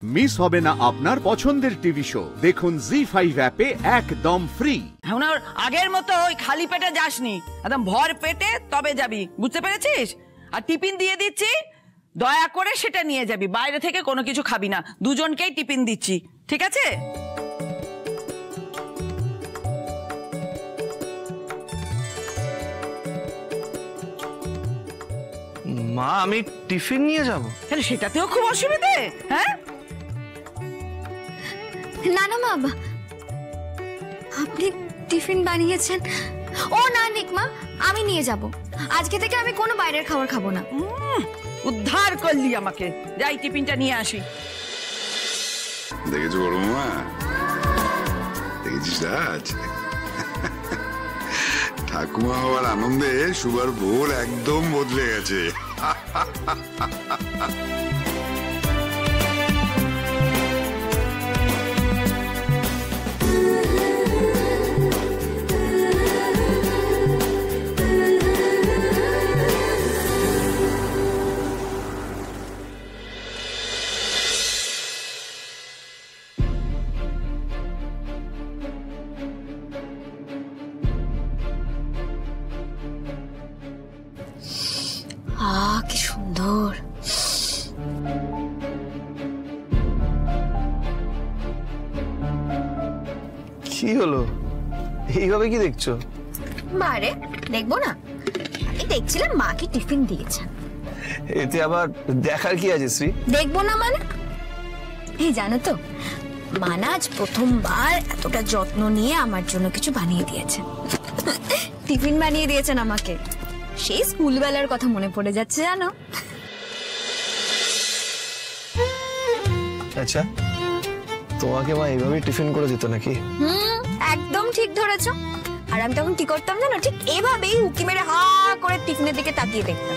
Miss হবে না আপনার পছন্দের টিভি শো। দেখুন জি5 অ্যাপে একদম ফ্রি। এখন আর আগের মতো ওই খালি পেটে যাসনি, একদম ভর পেটে তবে যাবি, বুঝতে পেরেছিস? আর টিফিন দিয়ে দিচ্ছি, দয়া করে সেটা নিয়ে যাবি, বাইরে থেকে কোনো কিছু খাবি না। দুজনকেই টিফিন দিচ্ছি, ঠিক আছে? মা, আমি টিফিন নিয়ে যাব? কেন, সেটাতেও খুব অসুবিধে? হ্যাঁ, না না মা, আপনি টিফিন বানিয়েছেন? ও না নিকমা, আমি নিয়ে যাব। আজকে থেকে আমি কোনো বাইরের খাবার খাবো না। উদ্ধার করলি আমাকে। যাই টিফিনটা নিয়ে আসি। দেখেছো বড় মামা, দেখেছিস রাজ, ঠাকুমা হওয়ার আনন্দে সুবার ভোর একদম বদলে গেছে। কি সুন্দর। কি হলো, এইভাবে কি দেখছো? বারে দেখবো না, আমি দেখছিলাম মা কি টিফিন দিয়েছেন। এতে আবার দেখার কি আছে শ্রী? দেখবো না মানে? এই জানো তো, মানা আজ প্রথমবার এতটা যত্ন নিয়ে আমার জন্য কিছু বানিয়ে দিয়েছেন। টিফিন বানিয়ে দিয়েছেন আমাকে। সেই স্কুলবেলার কথা মনে পড়ে যাচ্ছে জানো। আচ্ছা, তোমাকে মা এইভাবে টিফিন করে দিত নাকি? একদম ঠিক ধরেছো। আর আমি তখন কি করতাম জানো, ঠিক এভাবেই উকি মেরে হা করে টিফিনের দিকে তাকিয়ে দেখতাম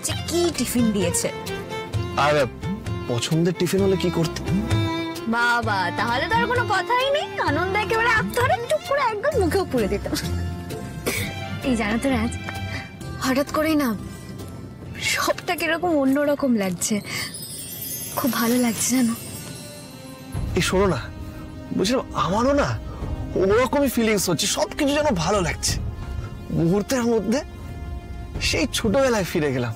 যে কি টিফিন দিয়েছে। আর পছন্দের টিফিন হলে কি করতে? বাবা, তাহলে তো আর কোনো কথাই নেই, আনন্দ একেবারে আত্মহারা টুক করে একদম মুখেও পুড়ে দিতাম। এই জানো তো রাজ, হঠাৎ করেই না সবটা কিরকম অন্যরকম লাগছে, খুব ভালো লাগছে জানো। এই শোনো না, বুঝলাম আমারও না ওরকমই ফিলিংস হচ্ছে, সবকিছু যেন ভালো লাগছে। মুহূর্তের মধ্যে সেই ছোটবেলায় ফিরে গেলাম।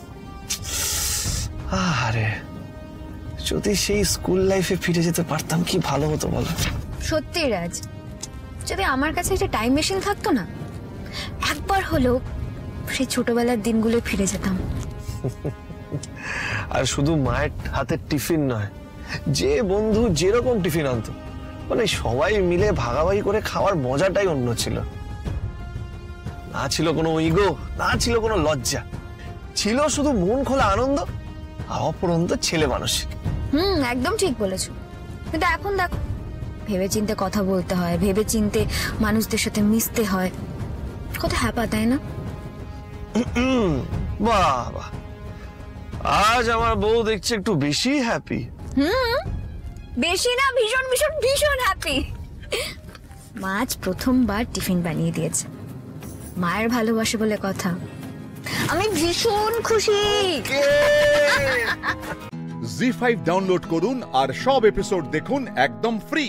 আরে যদি সেই স্কুল লাইফে ফিরে যেতে পারতাম কি ভালো হতো বলো। সত্যি রাজ, যদি আমার কাছে একটা টাইম মেশিন থাকতো না, একবার হলেও সেই ছোটবেলার দিনগুলো ফিরে যেতাম। আর শুধু মায়ের হাতের টিফিন নয়, যে বন্ধু যেরকম টিফিন আনতো, মানে সবাই মিলে ভাগাভাগি করে খাওয়ার মজাটাই অন্য ছিল। না ছিল কোনো ইগো, না ছিল কোনো লজ্জা, ছিল শুধু মন খোলা আনন্দ আর অপরন্ত ছেলে মানসিক। একদম ঠিক বলেছো। কিন্তু এখন দেখো, ভেবে চিন্তে কথা বলতে হয়, ভেবে চিন্তে মানুষদের সাথে মিশতে হয়, কত হ্যাপা, তাই না? বাবা, আজ আমার বউ দেখছে একটু বেশি হ্যাপি। বেশি না, ভীষণ ভীষণ ভীষণ হ্যাপি। মা আজ প্রথমবার টিফিন বানিয়ে দিয়েছে, মায়ের ভালোবাসে বলে কথা। আমি ভীষণ খুশি। জি5 ডাউনলোড করুন আর সব এপিসোড দেখুন একদম ফ্রি।